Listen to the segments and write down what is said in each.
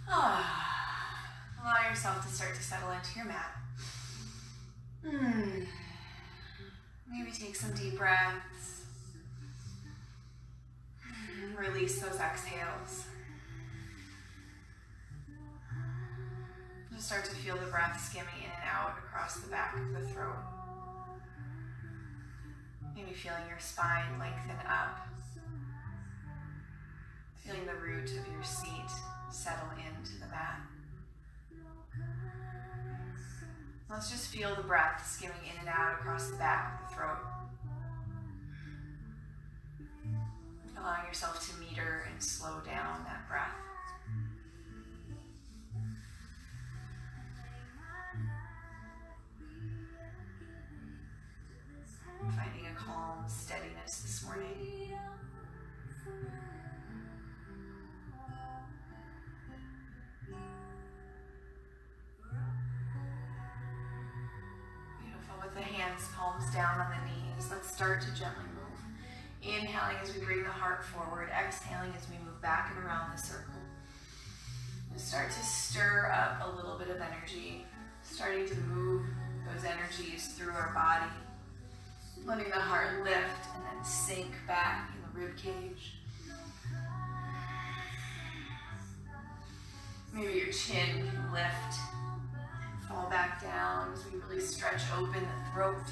Allow yourself to start to settle into your mat. Maybe take some deep breaths. Release those exhales. Just start to feel the breath skimming in and out across the back of the throat. Maybe feeling your spine lengthen up. Feeling the root of your seat settle into the mat. Let's just feel the breath skimming in and out across the back of the throat. Allowing yourself to meter and slow down that breath. Finding a calm steadiness this morning. Beautiful. With the hands, palms down on the knees, let's start to gently move. Inhaling as we bring the heart forward, exhaling as we move back and around the circle. Just start to stir up a little bit of energy, starting to move those energies through our body. Letting the heart lift and then sink back in the rib cage. Maybe your chin can lift and fall back down as we really stretch open the throat.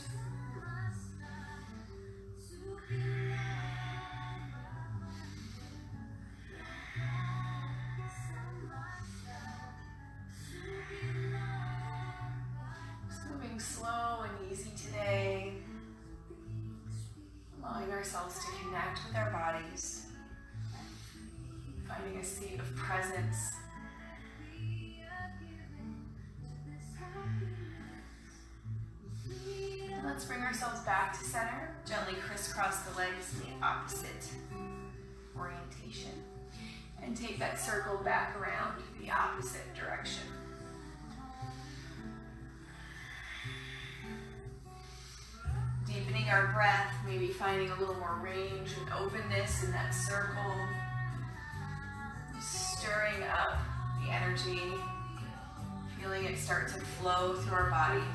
Just moving slow and easy today. Allowing ourselves to connect with our bodies, finding a seat of presence. And let's bring ourselves back to center, gently crisscross the legs in the opposite orientation, and take that circle back around the opposite direction. Deepening our breath, maybe finding a little more range and openness in that circle. Stirring up the energy, feeling it start to flow through our bodies.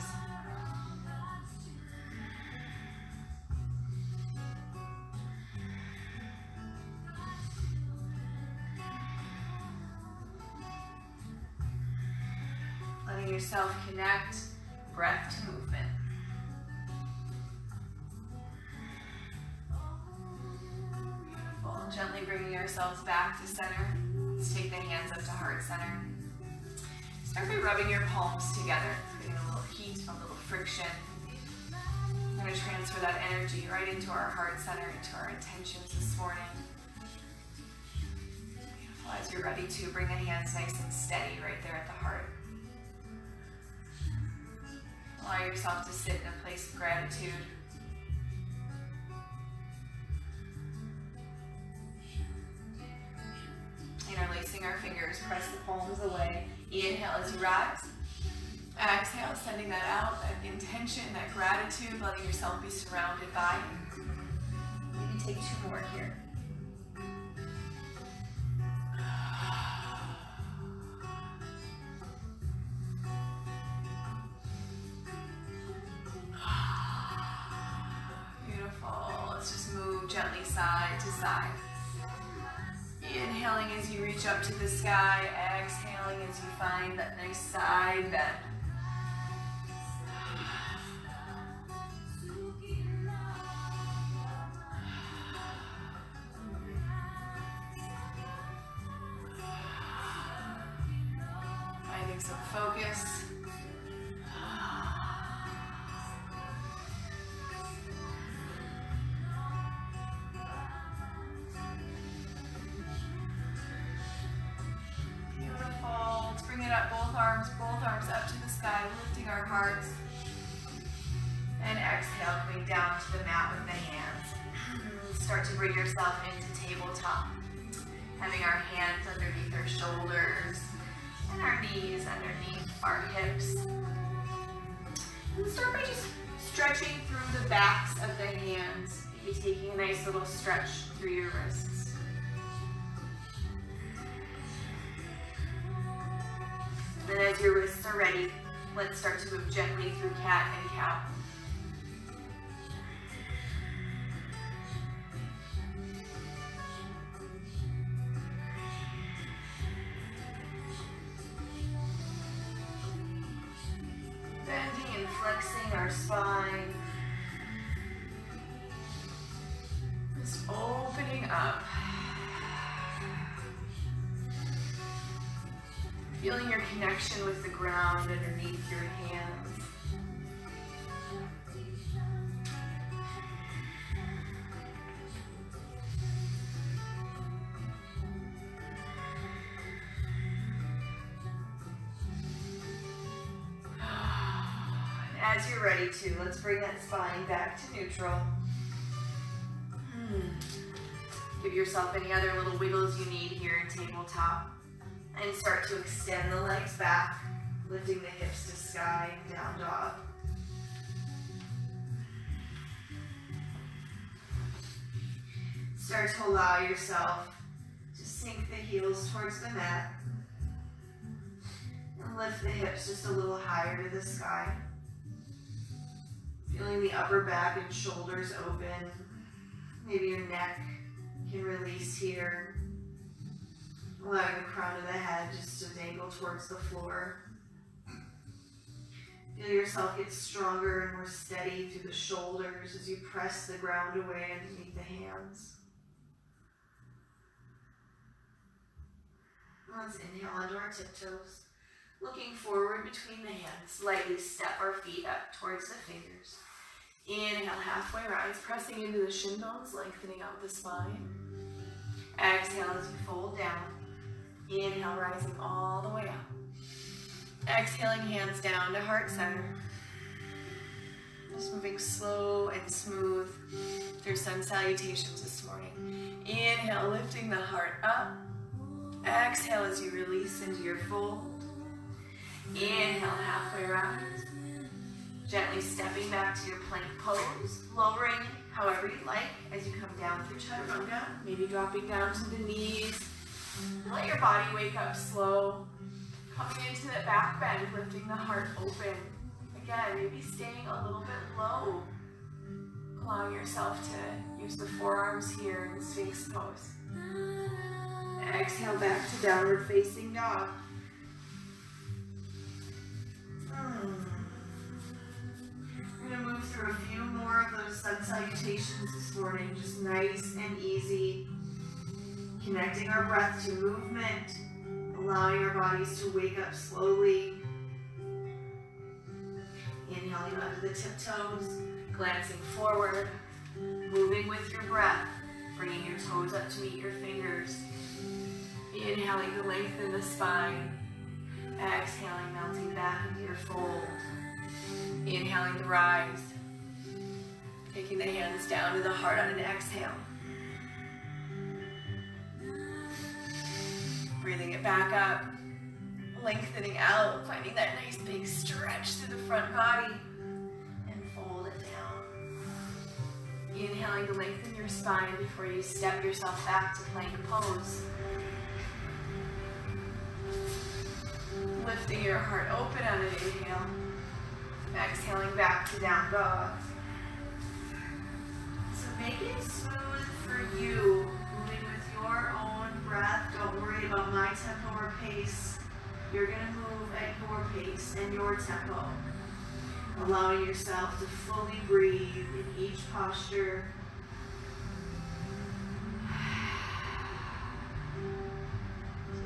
Letting yourself connect breath to movement. Gently bringing ourselves back to center. Let's take the hands up to heart center. Start by rubbing your palms together, creating a little heat, a little friction. I'm going to transfer that energy right into our heart center, into our intentions this morning. Beautiful. As you're ready to, bring the hands nice and steady right there at the heart. Allow yourself to sit in a place of gratitude. Interlacing our fingers, press the palms away. Inhale as you rise. Exhale, sending that out, that intention, that gratitude, letting yourself be surrounded by. Maybe take two more here. Beautiful. Let's just move gently side to side. Inhaling as you reach up to the sky, exhaling as you find that nice side bend. Finding some focus. Both arms up to the sky, lifting our hearts. And exhale, coming down to the mat with the hands. Start to bring yourself into tabletop. Having our hands underneath our shoulders and our knees underneath our hips. And start by just stretching through the backs of the hands. Maybe taking a nice little stretch through your wrists. And as your wrists are ready, let's start to move gently through cat and cow. Bending and flexing our spine. Just opening up. Feeling your connection with the ground underneath your hands. And as you're ready to, let's bring that spine back to neutral. Give yourself any other little wiggles you need here in tabletop. And start to extend the legs back, lifting the hips to sky, down dog. Start to allow yourself to sink the heels towards the mat. And lift the hips just a little higher to the sky. Feeling the upper back and shoulders open. Maybe your neck can release here. Allowing the crown of the head just to dangle towards the floor. Feel yourself get stronger and more steady through the shoulders as you press the ground away underneath the hands. Let's inhale onto our tiptoes. Looking forward between the hands, lightly step our feet up towards the fingers. Inhale, halfway rise, pressing into the shin bones, lengthening out the spine. Exhale as you fold down. Inhale, rising all the way up. Exhaling, hands down to heart center. Just moving slow and smooth through sun salutations this morning. Inhale, lifting the heart up. Exhale as you release into your fold. Inhale, halfway rise. Gently stepping back to your plank pose, lowering however you like as you come down through chaturanga, maybe dropping down to the knees. Let your body wake up slow. Coming into that back bend, lifting the heart open. Again, maybe staying a little bit low. Allowing yourself to use the forearms here in the Sphinx pose. Exhale back to downward facing dog. We're going to move through a few more of those sun salutations this morning, just nice and easy. Connecting our breath to movement, allowing our bodies to wake up slowly. Inhaling onto the tiptoes, glancing forward, moving with your breath, bringing your toes up to meet your fingers. Inhaling to lengthen the spine. Exhaling, melting back into your fold. Inhaling to rise. Taking the hands down to the heart on an exhale. Breathing it back up. Lengthening out, finding that nice big stretch through the front body. And fold it down. Inhaling to lengthen your spine before you step yourself back to plank pose. Lifting your heart open on an inhale. Exhaling back to down dog. So make it smooth for you, moving with your own breath. Don't worry about my tempo or pace. You're going to move at your pace and your tempo. Allowing yourself to fully breathe in each posture.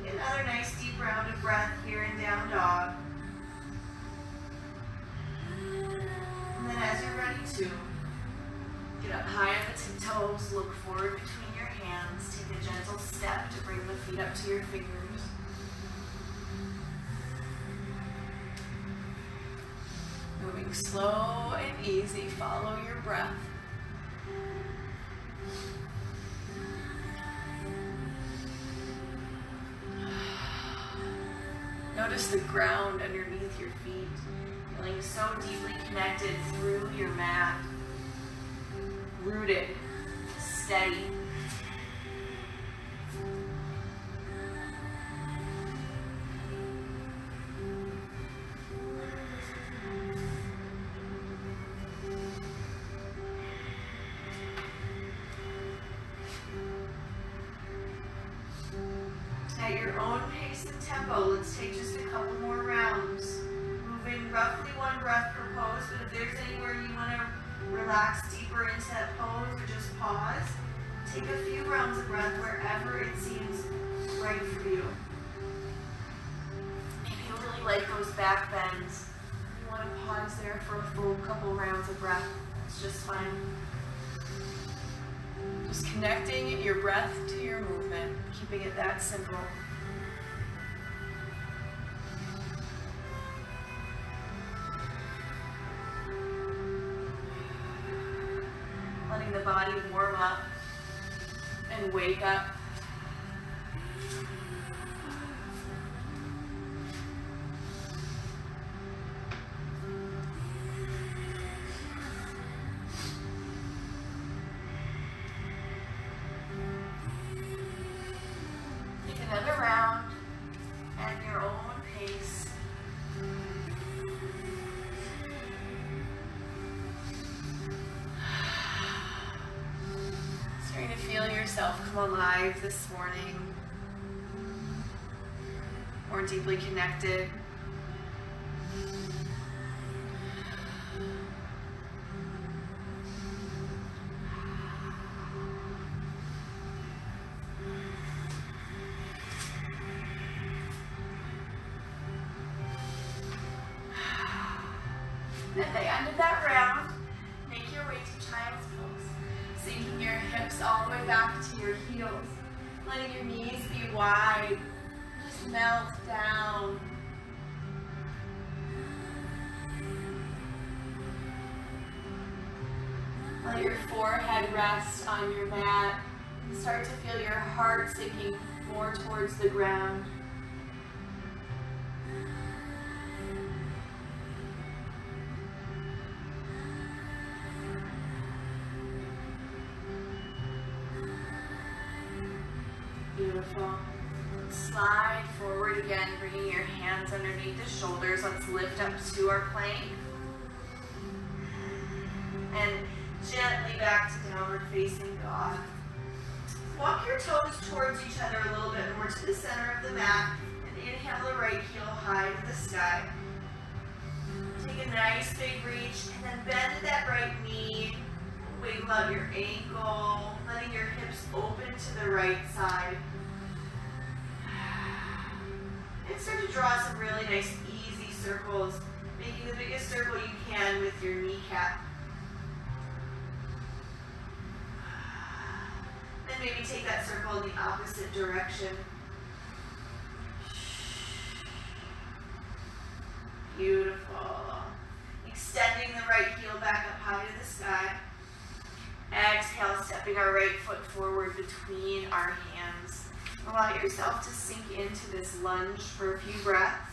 Take another nice deep round of breath here in down dog. And then as you're ready to, get up high on the tiptoes, look forward between your hands, take a gentle step to bring the feet up to your fingers. Moving slow and easy, follow your breath. Notice the ground underneath your feet, feeling so deeply connected through your mat, rooted, steady. own pace and tempo, let's take just a couple more rounds. Moving roughly 1 breath per pose, but if there's anywhere you want to relax deeper into that pose or just pause, take a few rounds of breath wherever it seems right for you. If you really like those back bends, you want to pause there for a full couple rounds of breath. That's just fine. Just connecting your breath to your movement, keeping it that simple. Letting the body warm up and wake up. Take another round at your own pace. Starting to feel yourself come alive this morning. More deeply connected. At the end of that round, make your way to child's pose, sinking your hips all the way back to your heels, letting your knees be wide, just melt down. Let your forehead rest on your mat, and start to feel your heart sinking more towards the ground. Beautiful. Slide forward again, bringing your hands underneath the shoulders. Let's lift up to our plank. And gently back to downward facing dog. Walk your toes towards each other a little bit more to the center of the mat. And inhale the right heel high to the sky. Take a nice big reach and then bend that right knee. Wiggle out your ankle, letting your hips open to the right side. And start to draw some really nice easy circles, making the biggest circle you can with your kneecap. Then maybe take that circle in the opposite direction. Beautiful. Extending the right heel back up high to the sky. Exhale, stepping our right foot forward between our hands. Allow yourself to sink into this lunge for a few breaths.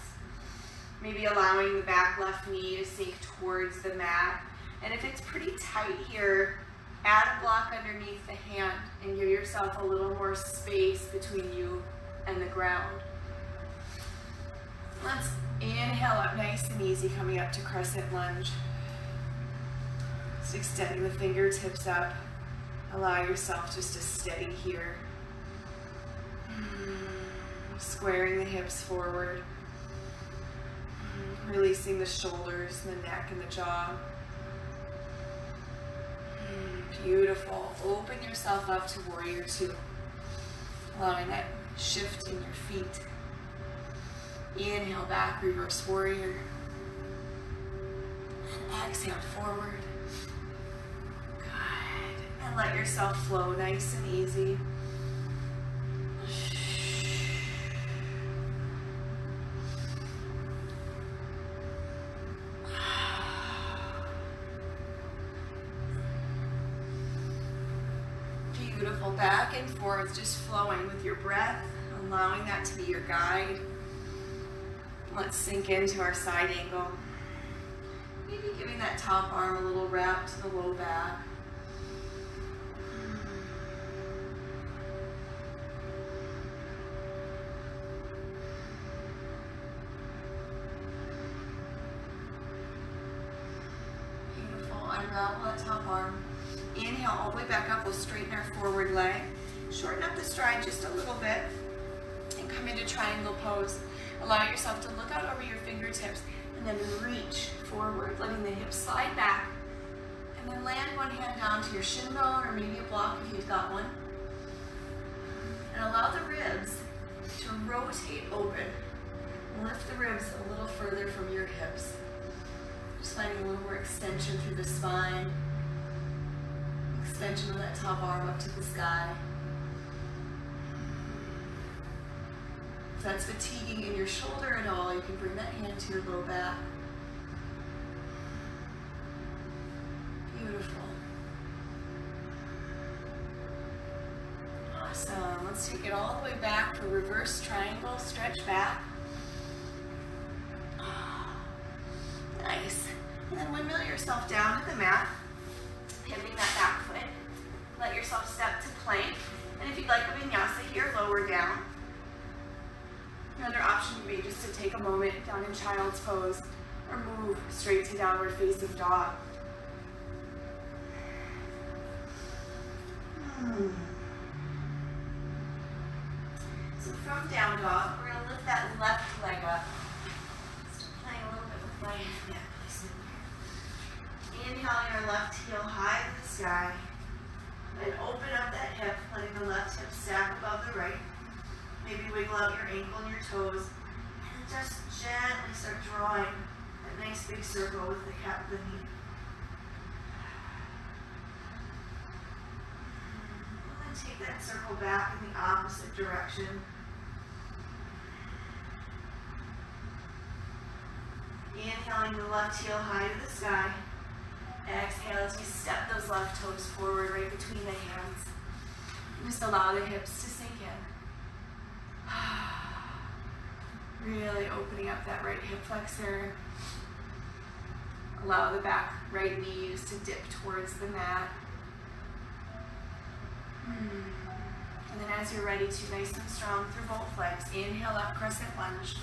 Maybe allowing the back left knee to sink towards the mat. And if it's pretty tight here, add a block underneath the hand and give yourself a little more space between you and the ground. Let's inhale up nice and easy, coming up to crescent lunge. Just extending the fingertips up. Allow yourself just to steady here. Squaring the hips forward. Releasing the shoulders, the neck, and the jaw. Beautiful. Open yourself up to warrior two. Allowing that shift in your feet. Inhale back, reverse warrior. And exhale forward. And let yourself flow nice and easy. Beautiful. Back and forth, just flowing with your breath, allowing that to be your guide. Let's sink into our side angle. Maybe giving that top arm a little wrap to the low back. Unravel that top arm. Inhale all the way back up. We'll straighten our forward leg. Shorten up the stride just a little bit. And come into triangle pose. Allow yourself to look out over your fingertips and then reach forward, letting the hips slide back. And then land one hand down to your shin bone or maybe a block if you've got one. And allow the ribs to rotate open. Lift the ribs a little further from your hips. Just finding a little more extension through the spine. Extension of that top arm up to the sky. If that's fatiguing in your shoulder at all, you can bring that hand to your low back. Beautiful. Awesome. Let's take it all the way back for reverse triangle. Stretch back. Nice. And then windmill yourself down to the mat, pivoting that back foot. Let yourself step to plank. And if you'd like a vinyasa here, lower down. Another option would be just to take a moment down in child's pose or move straight to downward facing dog. So from down dog, we're going to lift that left leg up. Still playing a little bit with my neck placement here. Inhaling our left heel high to the sky. And open up that hip, letting the left hip stack above the right. Maybe wiggle out your ankle and your toes. And then just gently start drawing that nice big circle with the knee. And then take that circle back in the opposite direction. Inhaling the left heel high to the sky. Exhale as you step those left toes forward right between the hands. Just allow the hips to sink in. Really opening up that right hip flexor. Allow the back right knee just to dip towards the mat. And then as you're ready to, nice and strong through both legs, inhale up, crescent lunge.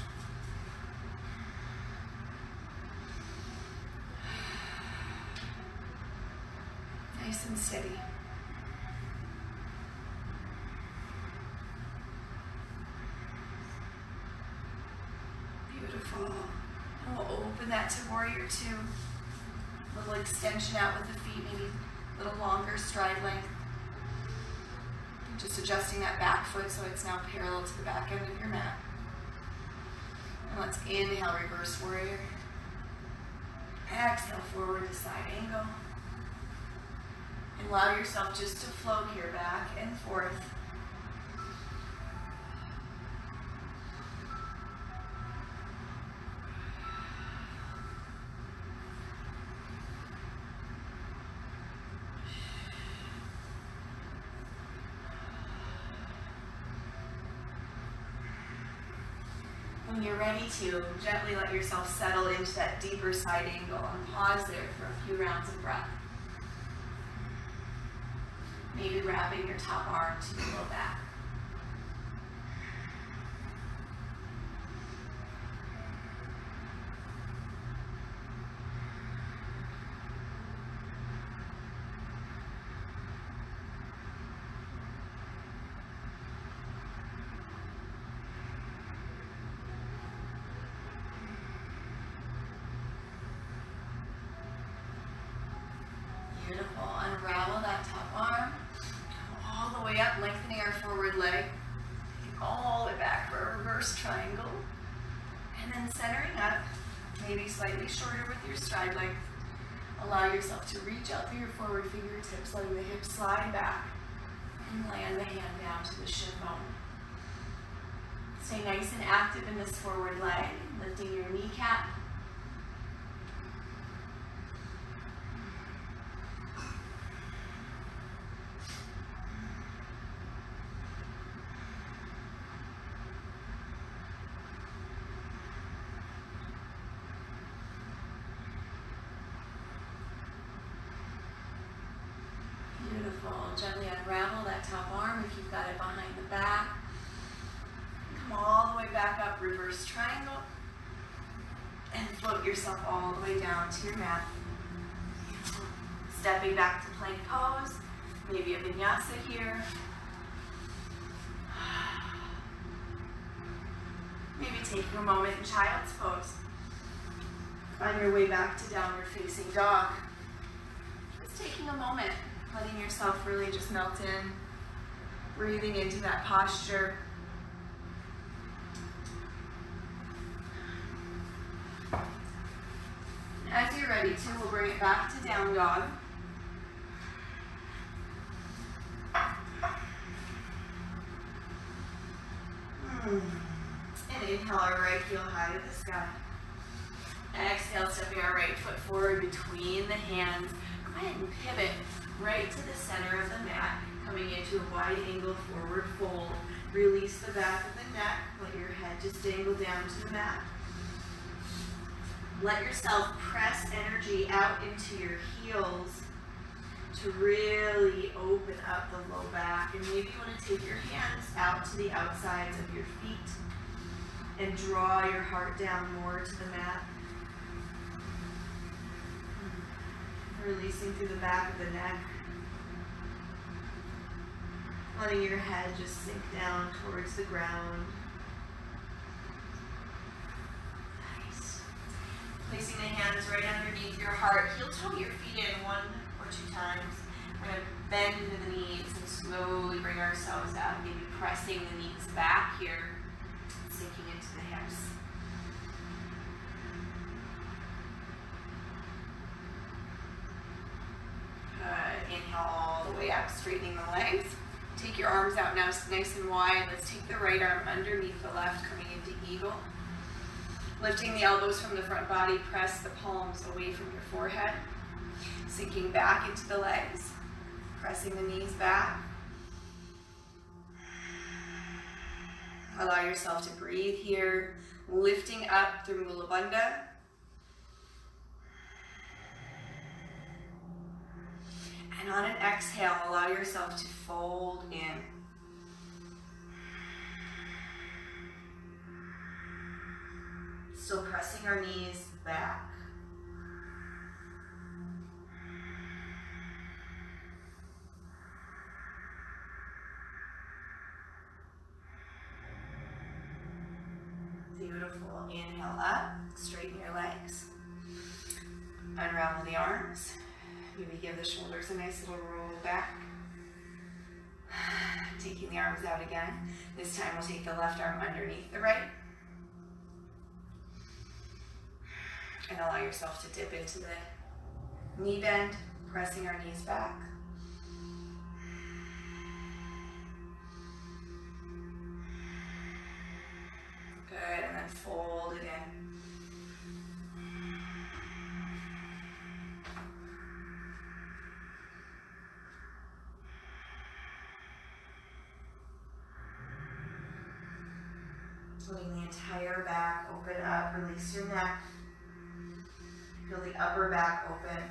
Nice and steady. Beautiful. And we'll open that to warrior two. A little extension out with the feet, maybe a little longer stride length. Just adjusting that back foot so it's now parallel to the back end of your mat. And let's inhale, reverse warrior. Exhale, forward to side angle. And allow yourself just to float here, back and forth. When you're ready to, gently let yourself settle into that deeper side angle and pause there for a few rounds of breath. Maybe wrapping your top arm to your low back. Beautiful. Unravel that top arm. All the way up, lengthening our forward leg. All the way back for a reverse triangle. And then centering up, maybe slightly shorter with your stride length. Allow yourself to reach out through your forward fingertips, letting the hips slide back. And land the hand down to the shin bone. Stay nice and active in this forward leg, lifting your kneecap. Gently unravel that top arm if you've got it behind the back. Come all the way back up, reverse triangle. And float yourself all the way down to your mat. Stepping back to plank pose. Maybe a vinyasa here. Maybe taking a moment in child's pose. On your way back to downward facing dog. Just taking a moment, letting yourself really just melt in, breathing into that posture. As you're ready to, we'll bring it back to down dog. And inhale our right heel high to the sky. Exhale, stepping our right foot forward between the hands. Go ahead and pivot right to the center of the mat, coming into a wide angle forward fold. Release the back of the neck. Let your head just dangle down to the mat. Let yourself press energy out into your heels to really open up the low back. And maybe you want to take your hands out to the outsides of your feet and draw your heart down more to the mat. Releasing through the back of the neck. Letting your head just sink down towards the ground. Nice. Placing the hands right underneath your heart. Heel toe your feet in 1 or 2 times. We're going to bend into the knees and slowly bring ourselves out. Maybe pressing the knees back here, sinking into the hips. Good. Inhale all the way up, straightening the legs. Take your arms out now nice and wide. Let's take the right arm underneath the left, coming into eagle. Lifting the elbows from the front body, press the palms away from your forehead. Sinking back into the legs, pressing the knees back. Allow yourself to breathe here, lifting up through Mula Bandha. And on an exhale, allow yourself to fold in. Still pressing our knees back. Beautiful. Inhale up, straighten your legs. Unravel the arms. Maybe give the shoulders a nice little roll back. Taking the arms out again. This time we'll take the left arm underneath the right. And allow yourself to dip into the knee bend, pressing our knees back. Good, and then fold it in. Letting the entire back open up, release your neck. Feel the upper back open.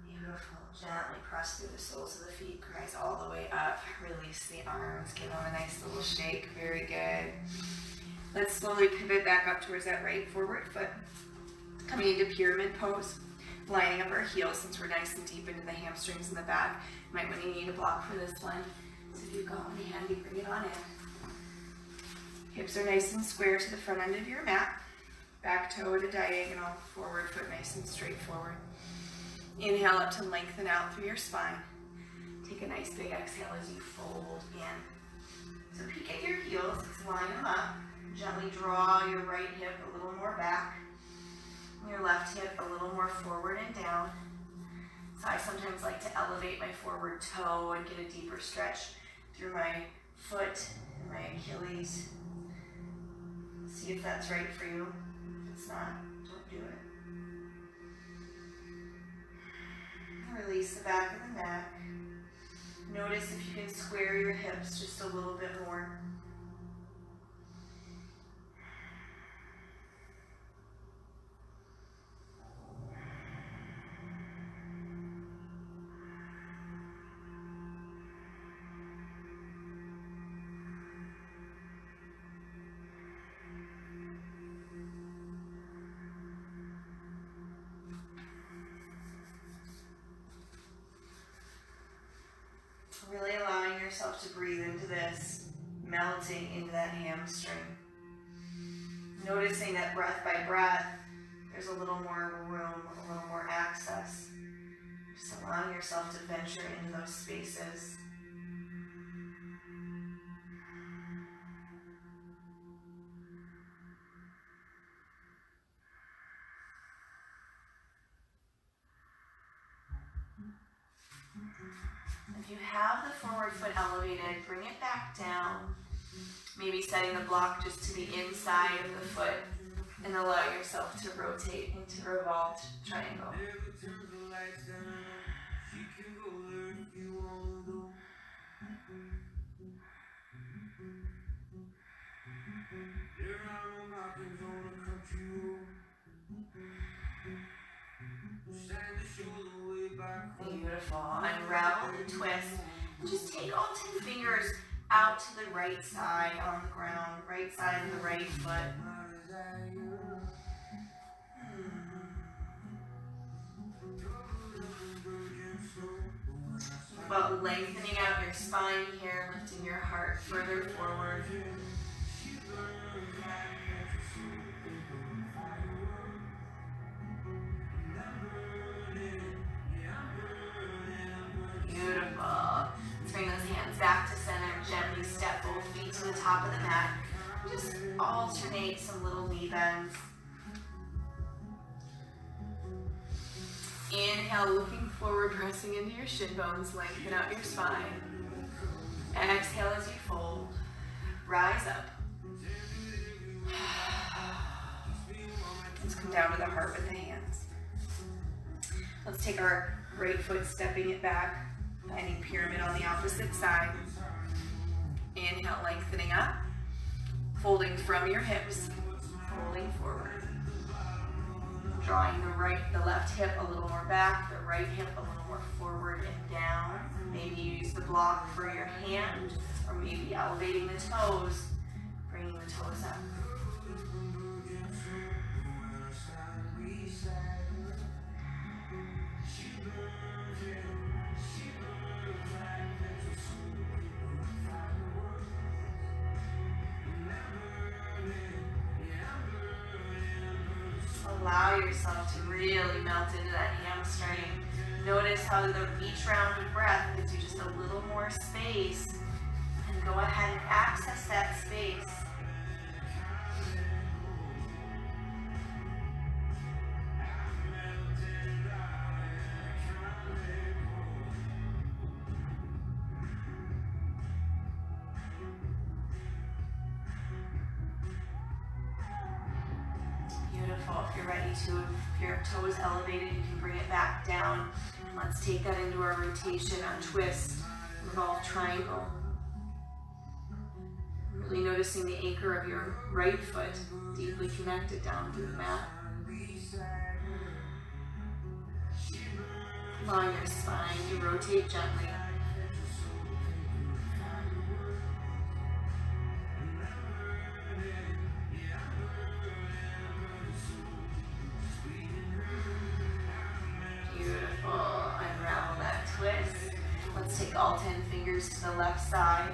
Beautiful. Gently press through the soles of the feet, rise all the way up. Release the arms, give them a nice little shake. Very good. Let's slowly pivot back up towards that right forward foot. Coming into pyramid pose. Lining up our heels since we're nice and deep into the hamstrings in the back. You might want to need a block for this one. So if you've got one handy, bring it on in. Hips are nice and square to the front end of your mat. Back toe at a diagonal, forward foot nice and straight forward. Inhale up to lengthen out through your spine. Take a nice big exhale as you fold in. So peek at your heels, line them up. Gently draw your right hip a little more back. Your left hip a little more forward and down. So I sometimes like to elevate my forward toe and get a deeper stretch through my foot and my Achilles. See if that's right for you. If it's not, don't do it. Release the back of the neck. Notice if you can square your hips just a little bit more. to breathe into this, melting into that hamstring. Noticing that breath by breath, there's a little more room, a little more access. Just allowing yourself to venture into those spaces. If you have the forward foot elevated, bring it back down. Maybe setting the block just to the inside of the foot and allow yourself to rotate into revolved triangle. Beautiful. Unravel the twist. Just take all 10 fingers out to the right side on the ground, right side of the right foot. About lengthening out your spine here, lifting your heart further forward. Beautiful. Let's bring those hands back to center. Gently step both feet to the top of the mat. Just alternate some little knee bends. Inhale, looking forward, pressing into your shin bones. Lengthen out your spine. Exhale as you fold. Rise up. Let's come down to the heart with the hands. Let's take our right foot, stepping it back, finding pyramid on the opposite side. Inhale, lengthening up, folding from your hips, folding forward. Drawing the left hip a little more back, the right hip a little more forward and down. Maybe you use the block for your hand, or maybe elevating the toes, bringing the toes up. Allow yourself to really melt into that hamstring. Notice how each round of breath gives you just a little more space. And go ahead and access that space. If you're ready to, if your toes elevated, you can bring it back down. Let's take that into our rotation, our twist, revolve triangle. Really noticing the anchor of your right foot deeply connected down through the mat. Allowing your spine to rotate gently. Take all 10 fingers to the left side.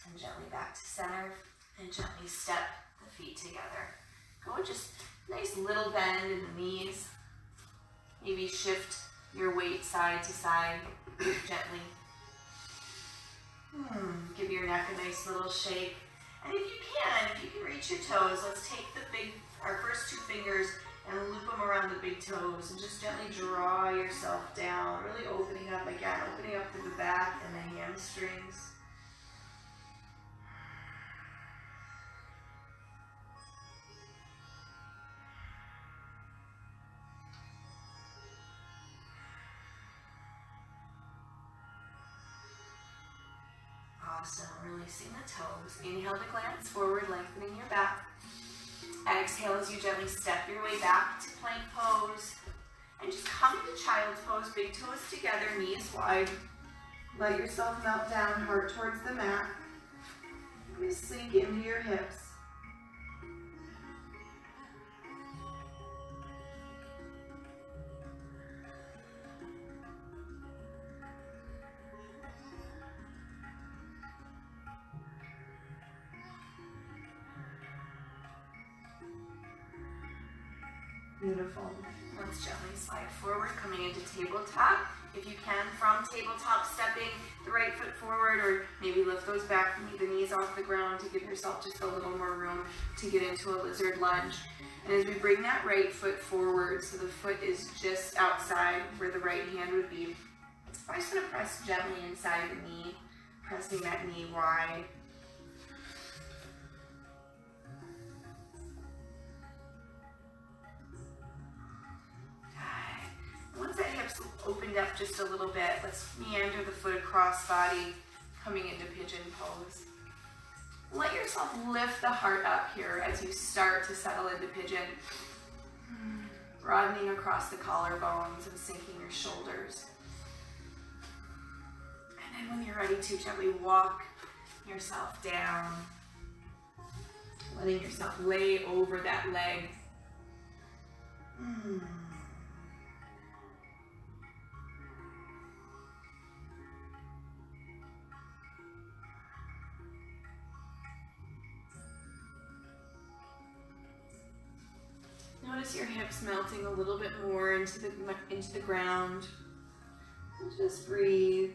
And gently back to center, and gently step the feet together. Go just nice little bend in the knees. Maybe shift your weight side to side gently. Give your neck a nice little shake. And if you can reach your toes, let's take our first 2 fingers and loop them around the big toes and just gently draw yourself down, really opening up again, opening up to the back and the hamstrings. Awesome. Releasing the toes. Inhale to glance forward, lengthening your back. Exhale as you gently step your way back to plank pose. And just come into child's pose, big toes together, knees wide. Let yourself melt down, heart towards the mat. Just sink into your hips. Beautiful. Let's gently slide forward, coming into tabletop. If you can, from tabletop, stepping the right foot forward, or maybe lift those back, the knees off the ground to give yourself just a little more room to get into a lizard lunge. And as we bring that right foot forward, so the foot is just outside where the right hand would be, I'm just going to press gently inside the knee, pressing that knee wide. Once that hip's opened up just a little bit, let's meander the foot across body, coming into pigeon pose. Let yourself lift the heart up here as you start to settle into pigeon. Broadening across the collarbones and sinking your shoulders. And then when you're ready to, gently walk yourself down, letting yourself lay over that leg. Notice your hips melting a little bit more into the ground. And just breathe.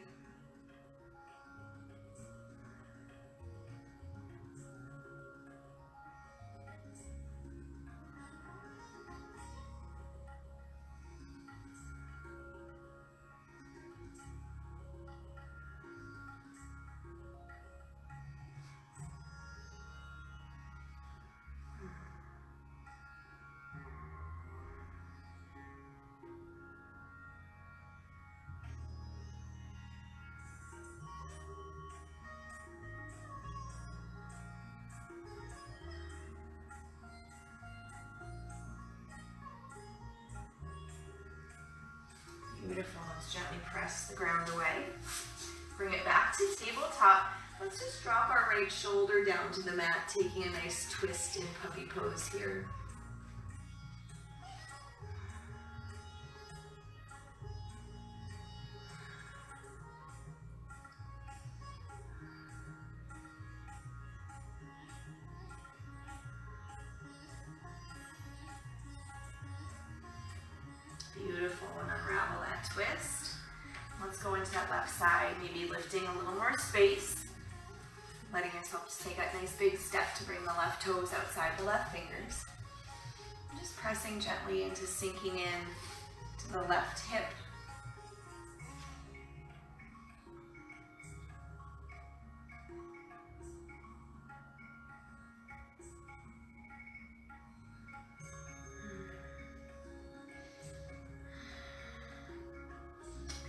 Beautiful. Let's gently press the ground away. Bring it back to tabletop. Let's just drop our right shoulder down to the mat, taking a nice twist in puppy pose here. Beautiful, and unravel that twist. Let's go into that left side, maybe lifting a little more space. Letting yourself just take that nice big step to bring the left toes outside the left fingers. And just pressing gently into sinking in to the left hip.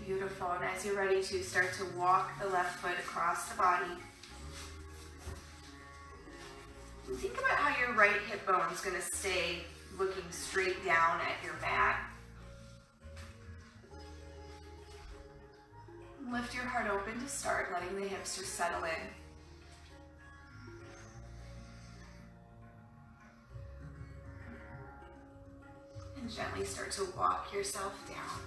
Beautiful, and as you're ready to, start to walk the left foot across the body. And think about how your right hip bone is going to stay looking straight down at your mat. Lift your heart open to start, letting the hips just settle in. And gently start to walk yourself down.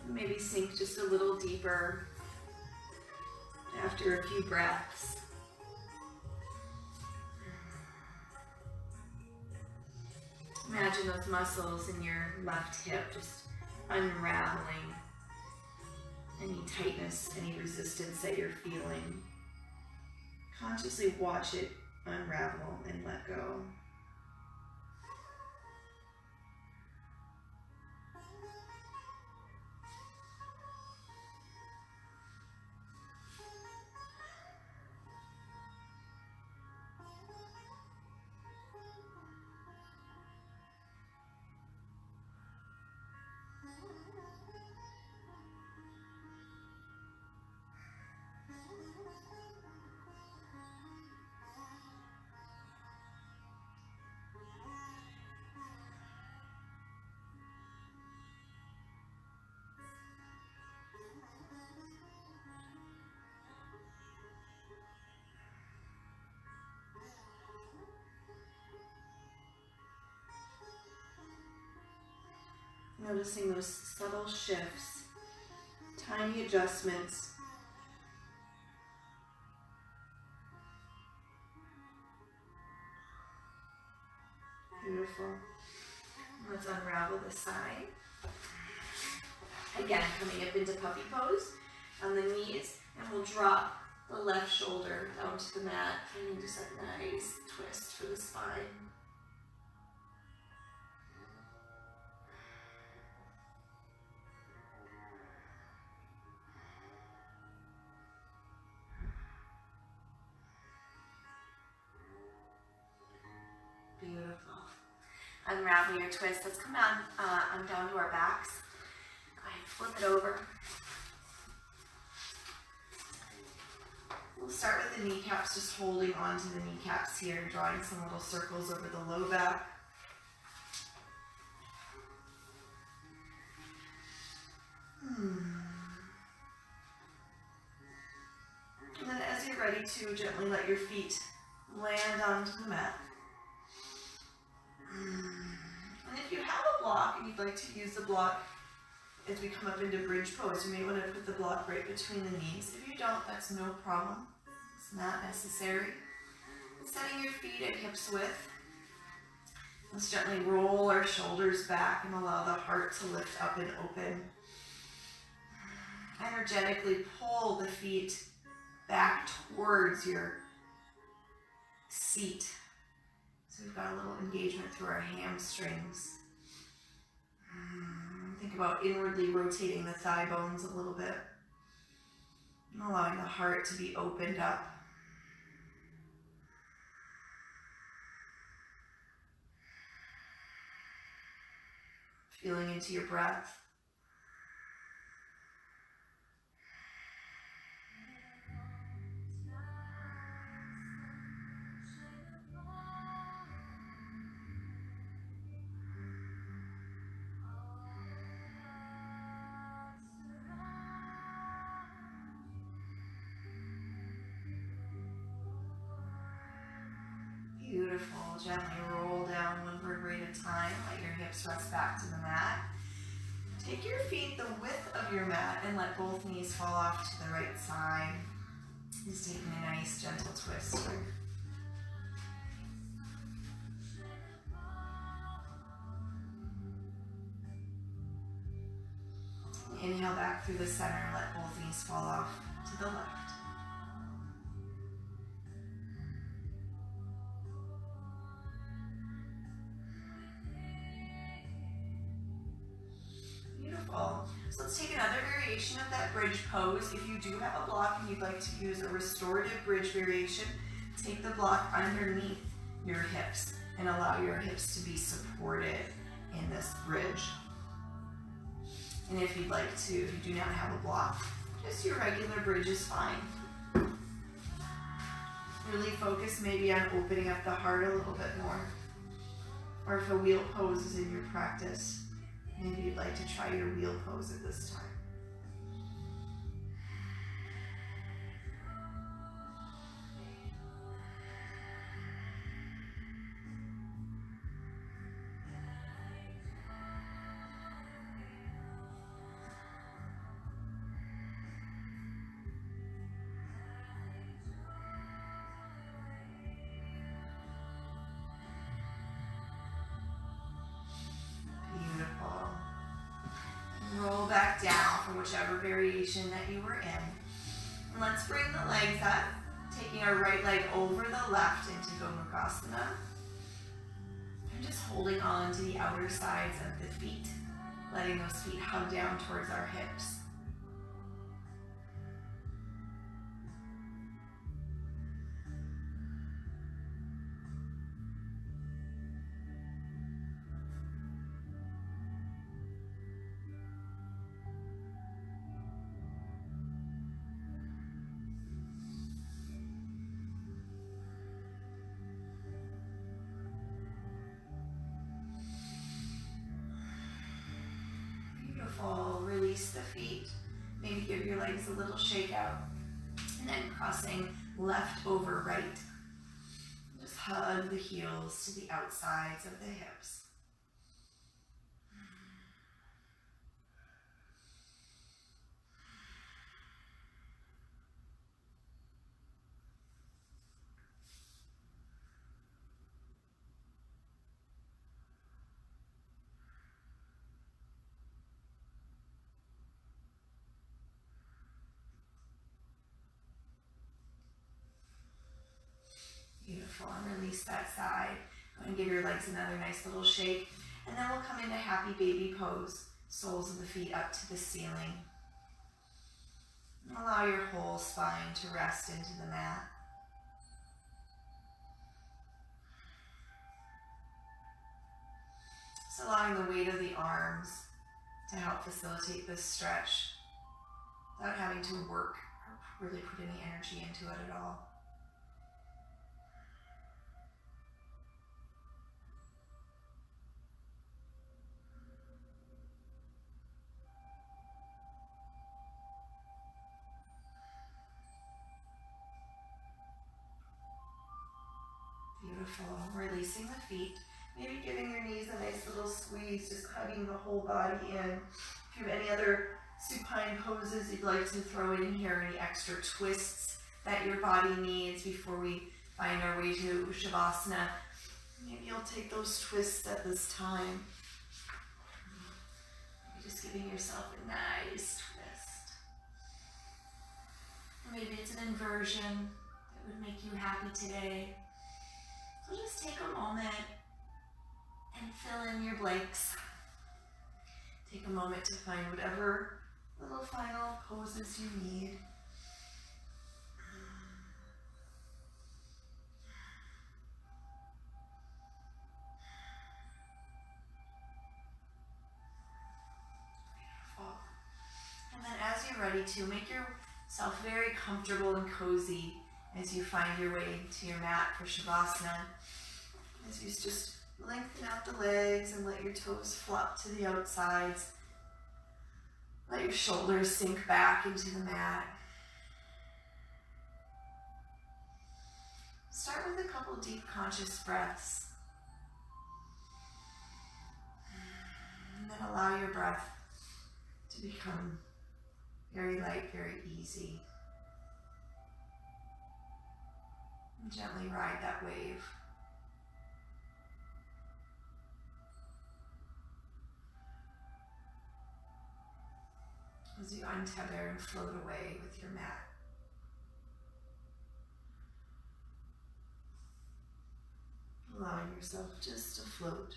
Maybe sink just a little deeper after a few breaths. Imagine those muscles in your left hip just unraveling any tightness, any resistance that you're feeling. Consciously watch it unravel and let go. Noticing those subtle shifts, tiny adjustments. Beautiful. Let's unravel the side. Again, coming up into puppy pose on the knees, and we'll drop the left shoulder down to the mat, and just a nice twist for the spine. Beautiful. Unravel your twist. Let's come on down to our backs. Go ahead, flip it over. We'll start with the kneecaps, just holding on to the kneecaps here, drawing some little circles over the low back. And then as you're ready to, gently let your feet land onto the mat. And if you have a block and you'd like to use the block as we come up into bridge pose, you may want to put the block right between the knees. If you don't, that's no problem. It's not necessary. Setting your feet at hips width. Let's gently roll our shoulders back and allow the heart to lift up and open. Energetically pull the feet back towards your seat. So we've got a little engagement through our hamstrings. Think about inwardly rotating the thigh bones a little bit, and allowing the heart to be opened up. Feeling into your breath. Beautiful. Gently roll down one vertebrae at a time. Let your hips rest back to the mat. Take your feet the width of your mat and let both knees fall off to the right side. Just taking a nice gentle twist here. Inhale back through the center. Let both knees fall off to the left. So let's take another variation of that bridge pose. If you do have a block and you'd like to use a restorative bridge variation, take the block underneath your hips and allow your hips to be supported in this bridge. And if you'd like to, if you do not have a block, just your regular bridge is fine. Really focus maybe on opening up the heart a little bit more. Or if a wheel pose is in your practice, maybe you'd like to try your wheel pose at this time. Roll back down for whichever variation that you were in. And let's bring the legs up, taking our right leg over the left into Gomukhasana. And just holding on to the outer sides of the feet, letting those feet hug down towards our hips. Release the feet, maybe give your legs a little shake out, and then crossing left over right. Just hug the heels to the outsides of the hips. Beautiful. And release that side. Go and give your legs another nice little shake. And then we'll come into happy baby pose. Soles of the feet up to the ceiling. And allow your whole spine to rest into the mat. Just allowing the weight of the arms to help facilitate this stretch without having to work or really put any energy into it at all. Beautiful. Releasing the feet. Maybe giving your knees a nice little squeeze, just hugging the whole body in. If you have any other supine poses you'd like to throw in here, any extra twists that your body needs before we find our way to Shavasana, maybe you'll take those twists at this time. Maybe just giving yourself a nice twist. Maybe it's an inversion that would make you happy today. So just take a moment and fill in your blanks. Take a moment to find whatever little final poses you need. Beautiful. And then as you're ready to, make yourself very comfortable and cozy as you find your way to your mat for Shavasana. As you just lengthen out the legs and let your toes flop to the outsides. Let your shoulders sink back into the mat. Start with a couple deep conscious breaths. And then allow your breath to become very light, very easy. And gently ride that wave. As you untether and float away with your mat. Allowing yourself just to float.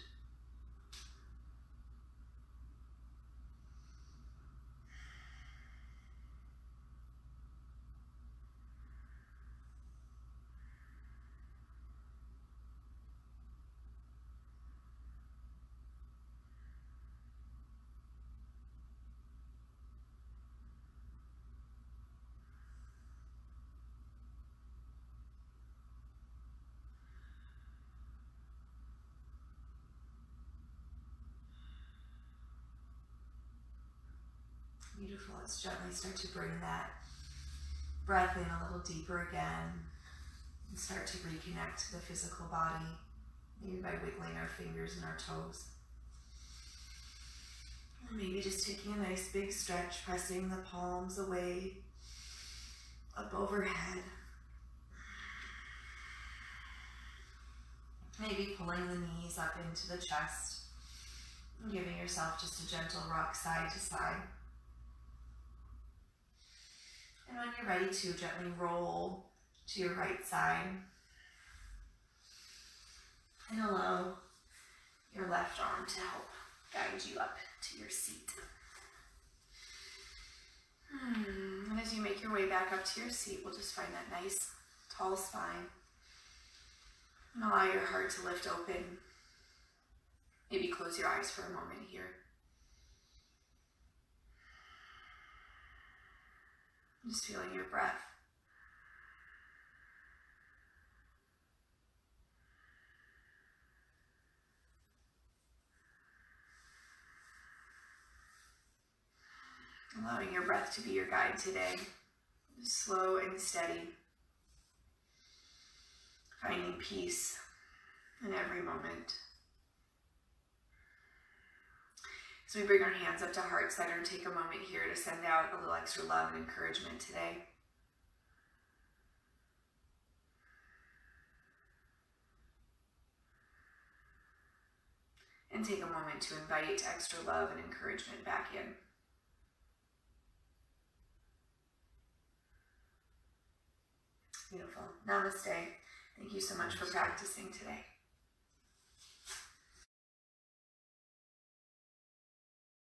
Beautiful. Let's gently start to bring that breath in a little deeper again and start to reconnect to the physical body, maybe by wiggling our fingers and our toes. Or maybe just taking a nice big stretch, pressing the palms away, up overhead. Maybe pulling the knees up into the chest and giving yourself just a gentle rock side to side. And when you're ready to, gently roll to your right side and allow your left arm to help guide you up to your seat. And as you make your way back up to your seat, we'll just find that nice tall spine and allow your heart to lift open. Maybe close your eyes for a moment here. Just feeling your breath. Allowing your breath to be your guide today. Just slow and steady. Finding peace in every moment. So we bring our hands up to heart center and take a moment here to send out a little extra love and encouragement today. And take a moment to invite extra love and encouragement back in. Beautiful. Namaste. Thank you so much for practicing today.